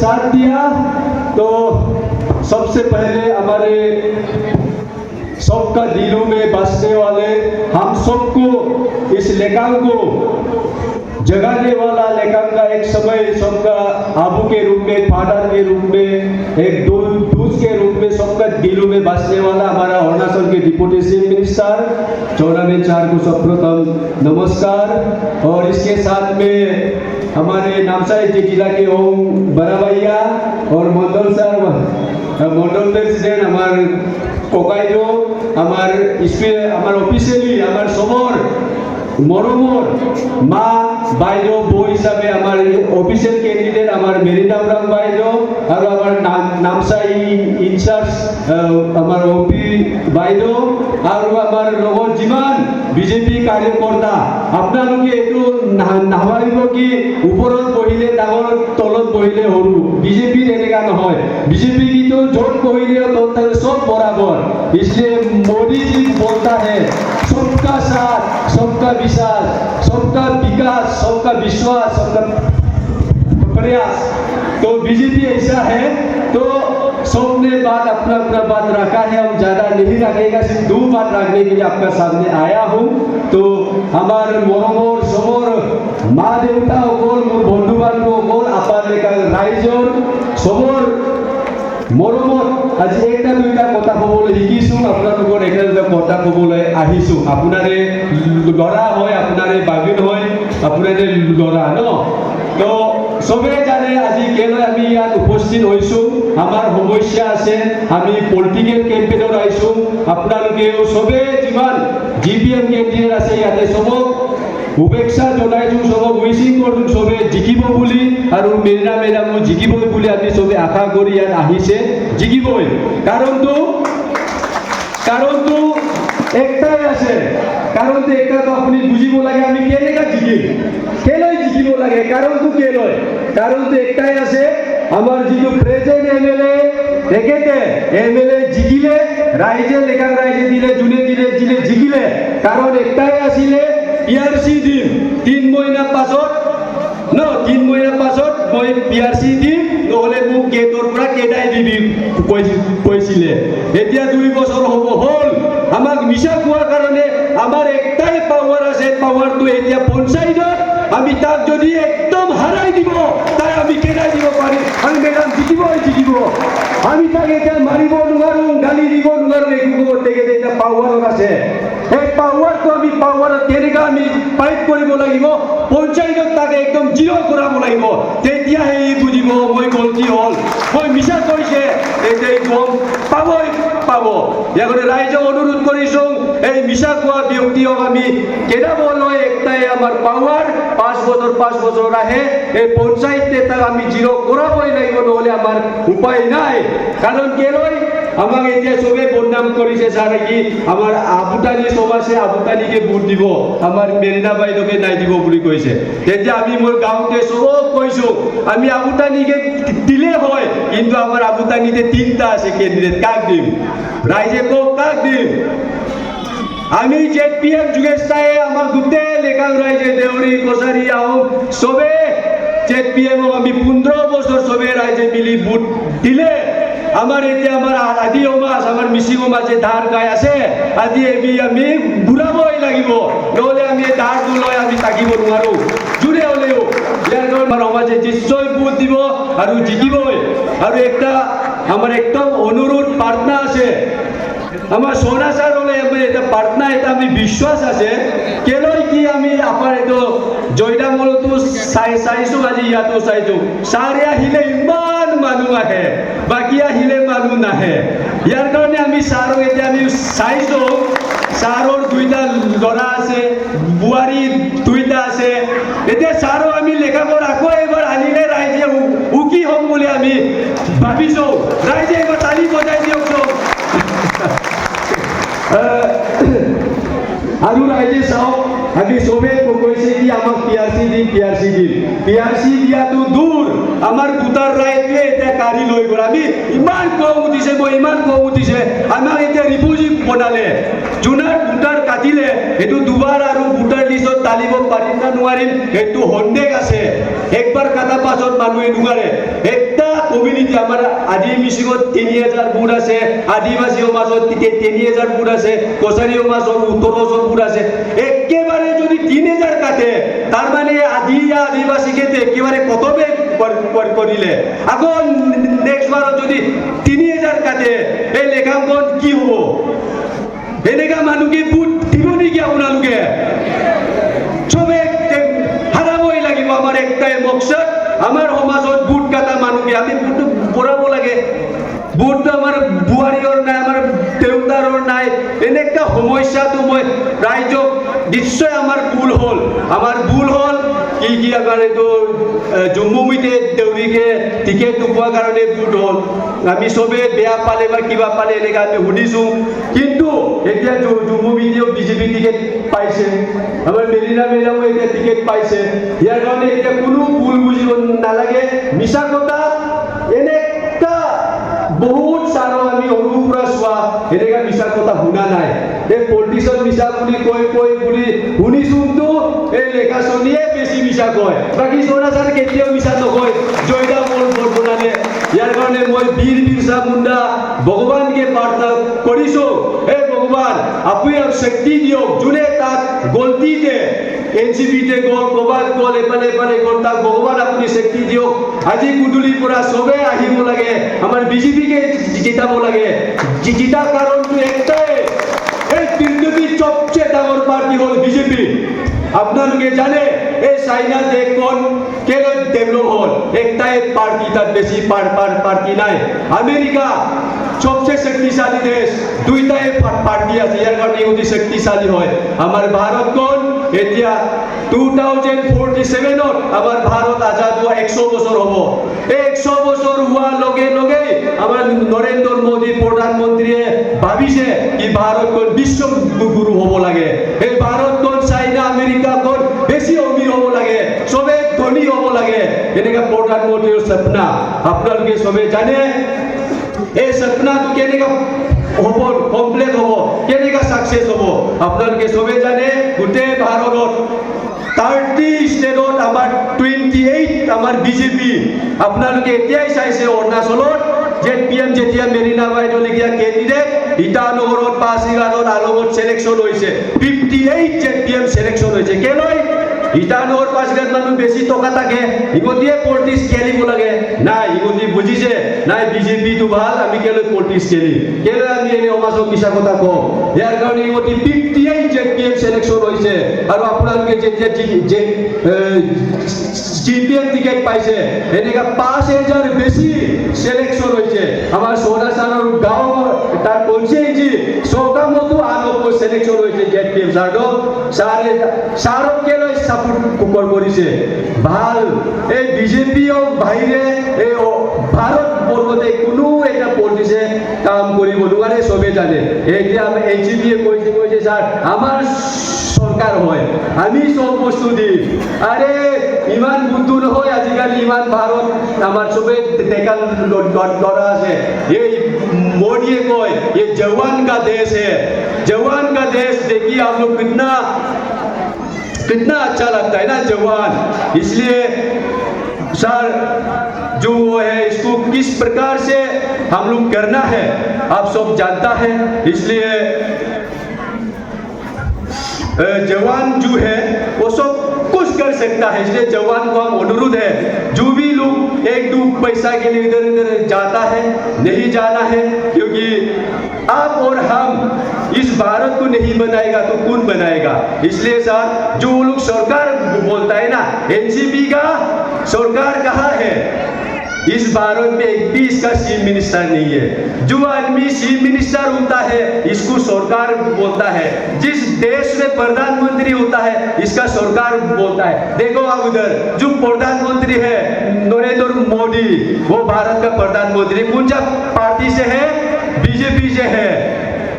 साथ दिया। तो सबसे पहले हमारे सबका दिलों में बसने वाले हम सबको इस लेकांग को जगाने वाला लेकांग का एक समय सबका आबू के रूप में, फादर के रूप में, एक दूध के रूप में सबका दिलों में बसने वाला हमारा अरुणाचल के डिप्टी चीफ मिनिस्टर चौरामेन चार को सर्वप्रथम नमस्कार। और इसके साथ में हमारे नामसाई जिला के ओम बड़ा भैया और मंडल सर, मंडल प्रेसिडेंट हमारे कोकाइदो, हमारे ऑफिशियली हमारे समर मरमर माँ बाइदो बो हिसाबे हमारे ऑफिशियल कैंडिडेट हमारे मेरिना ब्राम बाइदो और हमारे नामसाई इंचार्ज हमारे ओपी बाइदो और हमारे लोगों जिमान बीजेपी कार्यकर्ता अपना लोग ये तो नामारिबो की ऊपर बहिले डांगर तलत बहिले हरु बीजेपी এনেকা নহয়। बीजेपी की तो जोट बहिले तो सब बराबर। इसलिए मोदी जी बोलता है सबका साथ, सबका विकास, सबका विकास, सबका विश्वास, सबका प्रयास। तो बीजेपी ऐसा है। तो सबने बात अपना अपना बात रखा है, हम ज्यादा नहीं रखेगा, सिर्फ दो बात रखने के लिए आपका सामने आया हूँ। तो हमारे मरमर समर माँ देवता ओकल मोर बंधु बान्धव ओकल आपार लेखा राइजर समर मरमत आज एक दुईटा कथा कबले शिकिছোঁ, আপোনালোকৰ এটা দুটা কথা কবলে আহিছোঁ। আপোনাৰে ল'ৰা হয়, আপোনাৰে বাগিন হয়, আপোনাৰে ল'ৰা ন। তো সবে জানে আজি কেলৈ আমি ইয়াত উপস্থিত হৈছোঁ, আমাৰ সমস্যা আছে, আমি পলিটিকেল কেম্পেইনত আহিছোঁ। আপোনালোকেও সবে যিমান জিপিএম কেন্দ্ৰীয় আছে ইয়াতে সবক শুভেচ্ছা জনাইছোঁ, সবক উইচিং কৰোঁ সবে জিকিব বুলি আৰু মেৰিনা মেডামো জিকিবই বুলি আমি সবে আশা কৰি ইয়াত আহিছে। জিকিবই কাৰণটো একটাই আছে, কাৰণটো একটা আপুনি বুজিব লাগে আমি কেনেকা জিকিম, কেলৈ জিকিব লাগে, কাৰণটো কেলৈ, কাৰণটো একটাই আছে। আমাৰ যিটো প্ৰেজেন্ট এমএলএ তেখেতে এমএলএ জিকিলে ৰাইজে লেখাং ৰাইজে দিলে, যোনে দিলে দিলে জিকিলে, কাৰণ একটাই আছিলে পিআরসি দিম 3 মহিনা পাছত ন, 3 মহিনা পাছত মই পিআরসি দিম, নহলে মোক গেটৰ পৰা কেদাই দিবি কৈছিলে। এতিয়া 2 বছৰ হ'ল আমাক মিছা কোৱাৰ কাৰণে আমাৰ একটাই পাৱাৰ আছে, পাৱাৰটো এতিয়া পঞ্চায়তত। আমি তাক যদি একদম হাৰাই দিব তাই আমি কেদাই দিব পাৰিম, আমি মেডাম জিকিব। আমি তাক এতিয়া মাৰিব নোৱাৰো, গালি দিব নোৱাৰো, একো তেখেতে এতিয়া পাৱাৰত আছে। এই পাৱাৰটো আমি পাৱাৰত কেনেকৈ আমি ফাইট কৰিব লাগিব, পঞ্চায়তত তাকে একদম জিৰ' কৰাব লাগিব, তেতিয়াহে ই বুজিব মই গলতি হ'ল, মই মিছা কৈছে, তেতিয়াই গম পাব। ইয়াৰ ৰাইজক অনুৰোধ কৰিছোঁ এই মিছা কোৱা ব্যক্তিক আমি কেদাবলৈ একটাই আমাৰ পাৱাৰ 5 বছৰ আহে, এই পঞ্চায়তে তাক আমি জিৰ' কৰাবই লাগিব, নহ'লে আমাৰ উপায় নাই। কাৰণ কেলৈ আমাক এতিয়া চবে বদনাম কৰিছে, ছাৰ কি আমাৰ আবুতানি চব আছে, আবুতানিকে ভোট দিব, আমাৰ মেৰিনা বাইদেউকে নাই দিব বুলি কৈছে। তেতিয়া আমি মোৰ গাঁৱতে চবক কৈছোঁ আমি আবুতানিকে দিলে হয়, কিন্তু আমাৰ আবুতানিতে 3টা আছে কেণ্ডিডেট, কাক দিম, ৰাইজে কওক কাক দিম। আমি জেপিএম যোগেশ চাই আমাৰ গোটেই লেকাং ৰাইজে দেউৰী কছাৰী আহোম চবে জেপিএমক আমি 15 বছৰ চবে ৰাইজে মিলি ভোট দিলে। আমাৰ এতিয়া আমাৰ আদি সমাজ, আমাৰ মিচিং সমাজে ধাৰ গাই আছে, আজি আমি ঘূৰাবই লাগিব, নহ'লে আমি ধাৰটো লৈ আমি থাকিব নোৱাৰোঁ। যোনে হ'লেও ইয়াৰ কাৰণে আমাৰ সমাজে নিশ্চয় ভোট দিব আৰু জিকিবই। আৰু একটা আমাৰ একদম অনুৰোধ প্ৰাৰ্থনা আছে, আমার সোনা স্যার হলে এটা প্রার্থনা, এটা আমি বিশ্বাস আছে, কেলৈ কি আমি আপনার এইটো জয়দামলতো চাইছোঁ, আজি ইয়াতো চাইছোঁ, ছাৰে আহিলে ইমান মানুহ আহে, বাকী আহিলে মানুহ নাহে। ইয়াৰ কাৰণে আমি ছাৰক এতিয়া আমি চাইছোঁ, ছাৰৰ 2টা ল'ৰা আছে, বোৱাৰী 2টা আছে। এতিয়া ছাৰক আমি লেখাবোৰ আকৌ এবাৰ আনিলে ৰাইজে উকি হ'ম বুলি আমি ভাবিছোঁ। ৰাইজে এবাৰ তালি বজাই দিয়কচোন। আৰু ৰাইজে চাওক, আমি চবে কৈছে কি আমাক পিআৰচি দিম, পিআৰচি দিয়াটো দূৰ, আমাৰ ভোটাৰ ৰাইজে এতিয়া কাঢ়ি লৈ গ'ল। আমি ইমান খং উঠিছে, আমাক এতিয়া ৰিফিউজি বনালে, যোনাৰ ভোটাৰ কাটিলে সেইটো দুবাৰ আৰু ভোটাৰ লিষ্টত টালিব পাৰিম না নোৱাৰিম সেইটো সন্দেহ আছে একবাৰ কাটা পাছত মানুহে নোৱাৰে একটা কমিউনিটি আমাৰ আদি মিচিঙত 3000 বুট আছে আদিবাসী সমাজত 3000 বুট আছে কছাৰী সমাজত 18000 বুট আছে একেবাৰে যদি 3000 কাটে তাৰ মানে আদিবাসীকে একেবাৰে কতবে কৰিলে আকৌ নেক্সট বাৰত যদি 3000 কাটে এই লেখাংকন কি হ'ব এনেকা মানুহকে বুট দিব নেকি আপোনালোকে চবে হারাবই লাগিব আমার একটাই মকসদ আমার সমাজত বুট কাটা মানুষকে আমি বুট পড়াব লাগে বুট আমার বুয়ারির নাই আমার দেউতারর নাই এনেকা সমস্যাটো মই রাইজক নিশ্চয় আমার ভুল হল কি আবার তো জম্মুমিতে দেউরিকে টিকেট নোপোৱাৰ কাৰণে বুট হল আমি সবে বেয়া পালে বা কিবা পালে এনেকা আমি শুনিছো কিন্তু এতিয়া জম্মুমিতেও বিজেপি টিকেট পাইছে আমাৰ মেলিনা মেলাও এতিয়া টিকেট পাইছে ইয়াৰ কাৰণে এতিয়া কোনো ভুল বুজিব নালাগে মিছা কথা এনেকা বহুত সাৰো আমি অনুপ্ৰা চোৱা এনেকা মিছা কথা শুনা নাই এই পলিটিক্সত মিছা বুলি কৈ বুলি শুনিছোতো এই লেখাচনীয়ে বেছি মিছা কয় বাকী সোনাচাৰ কেতিয়াও মিছা নকয় জয়দা বল বনালে ইয়াৰ কাৰণে মই বীৰ বিৰছা মুণ্ডা ভগৱানকে প্ৰাৰ্থনা কৰিছো হে ভগৱান আপুনি শক্তি দিয়ক যোনে তাক গলতিতে এনসিপিতে গল কবাত গল এপালে গল তাক ভগৱান আপুনি শক্তি দিয়ক আজি গুদুলিৰ পৰা সবে আহিব লাগে আমাৰ বিজেপিকে জিতাব লাগে জিতাৰ কাৰণটো একটাই এই পৃথিৱীৰ সবচেয়ে ডাঙৰ পাৰ্টি হল বিজেপি আপোনালোকে জানে এই চাইনা দেশখন কেন ডেভেলপ হল একটাই পার্টি তার বেশি পার্টি নাই আমেরিকা সবচেয়ে শক্তিশালী দেশ দুইটাই পার্টি আছে ইয়ার কারণে অতি শক্তিশালী হয় আমার ভারতখন এতিয়া 2047 আমার ভারত আজাদ হওয়া 100 বছর হব 100 বছর হওয়া লগে লগে আমার নরেন্দ্র মোদী প্রধানমন্ত্রীয়ে ভাবিছে কি ভারতখন বিশ্ব গুরু হব লাগে এই ভারতখন চাইনা আমেরিকাখন বেশি অমির হব লাগে সবে ধনী হব লাগে এনেকা প্রধানমন্ত্রীর সপনা আপনাদেরকে সবে জানে এই সপনাটো কেনেকা হব কমপ্লিট হব কেনেকা সাকসেস হব আপনাদেরকে সবে জানে গোটেই ভারতত 30 স্টেটত আমার 28 আমার বিজেপি আপনাদেরকে এতিয়াই চাইছে অৰুণাচলত JPM যেতিয়া মেৰিনা বাইদেউ লেখিয়া কেণ্ডিডেট ইটানগৰত পাছিঘাটত আলমত সিলেকশন হৈছে 58 JPM সিলেকশন হৈছে কেলৈ ইটানগৰ পাছিঘাট মানুহ বেছি টকা থাকে ইগতিয়ে পলিটিক্স খেলিব লাগে নাই ইগতি বুজিছে নাই বিজেপি তো ভাল আমি কেলৈ পলিটিক্স খেলি কেলৈ আমি এনে সমাজক মিছা কথা কওঁ ইয়াৰ কাৰণে ইগতি 58 JPM সিলেকশন হৈছে আৰু আপোনালোকে যেতিয়া JPM টিকেট পাইছে এনেকা 5000 বেছি সিলেকশন হৈছে আমাৰ সোনাচাৰৰ গাঁও তাৰ কনসেঞ্চি সকামতো আনকো সিলেকশন হৈছে JPM সাৰক কেলৈ সাপোৰ্ট কৰিছে ভাল এই বিজেপি ও বাহিৰে এই ভাৰত বৰ্গতে কোনো এটা পলিটিক্সে কাম কৰিব নোৱাৰে সবে জানে এতিয়া আমি এনসিপিয়ে কৈছে স্যাৰ আমাৰ সরকার হয় আমি সব বস্তু দিম আরে ইমান বুদ্ধু নহয় আজিকালি ইমান ভারত আমার সবে দেখা লড়া আছে এই मोदी কয় ये जवान का देश है जवान का देश देखिए आप लोग कितना अच्छा लगता है ना जवान इसलिए सर जो है इसको किस प्रकार से हम लोग करना है आप सब जानता है इसलिए जवान जो है वो सब कुछ कर सकता है इसलिए जवान को हम अनुरोध है जो भी लोग एक दो पैसा के लिए इधर उधर जाता है नहीं जाना है क्योंकि आप और हम इस भारत को नहीं बनाएगा तो कौन बनाएगा इसलिए सर जो लोग सरकार बोलता है ना एनसीपी का सरकार कहाँ है इस भारत में एक भी इसका चीफ मिनिस्टर नहीं है जो आदमी चीफ मिनिस्टर होता है इसको सरकार बोलता है जिस देश में प्रधानमंत्री होता है इसका सरकार बोलता है देखो आप उधर जो प्रधानमंत्री है नरेंद्र मोदी वो भारत का प्रधानमंत्री कौन सा पार्टी से है बीजेपी से है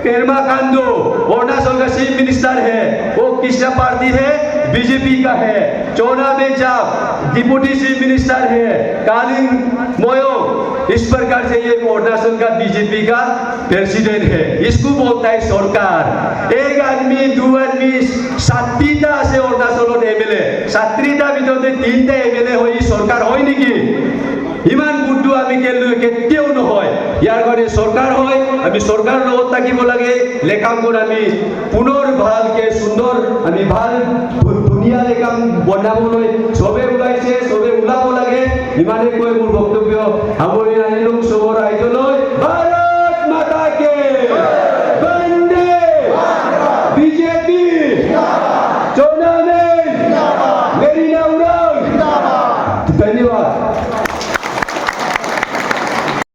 पेरमा खांडू अरुणाचल का चीफ मिनिस्टर है वो किसका पार्टी है बीजेपी का है चौना में जाप डिप्टी चीफ मिनिस्टर है कालिंग मोयो इस प्रकार से ये अरुणाचल का बीजेपी का प्रेसिडेंट है इसको बोलता है सरकार एक आदमी 2 ইউ এন্ড মি 7টা আছে অৰুণাচলত এমএলএ 7টা ভিতৰতে 3টা এমএলএ হৈ সৰকাৰ হয় নেকি ইমান গুড্ডু আমি কেতিয়াও নহয় ইয়াৰ কাৰণে সৰকাৰ হয় আমি সৰকাৰ লগত থাকিব লাগে লেখামবোৰ আমি পুনৰ ভালকে সুন্দৰ আমি ভাল ধুনীয়া লেখাম বনাবলৈ সবে ওলাইছে সবে ওলাব লাগে ইমানে কৈ মোৰ বক্তব্য সামৰি আনিলো সবৰ ৰাইজলৈ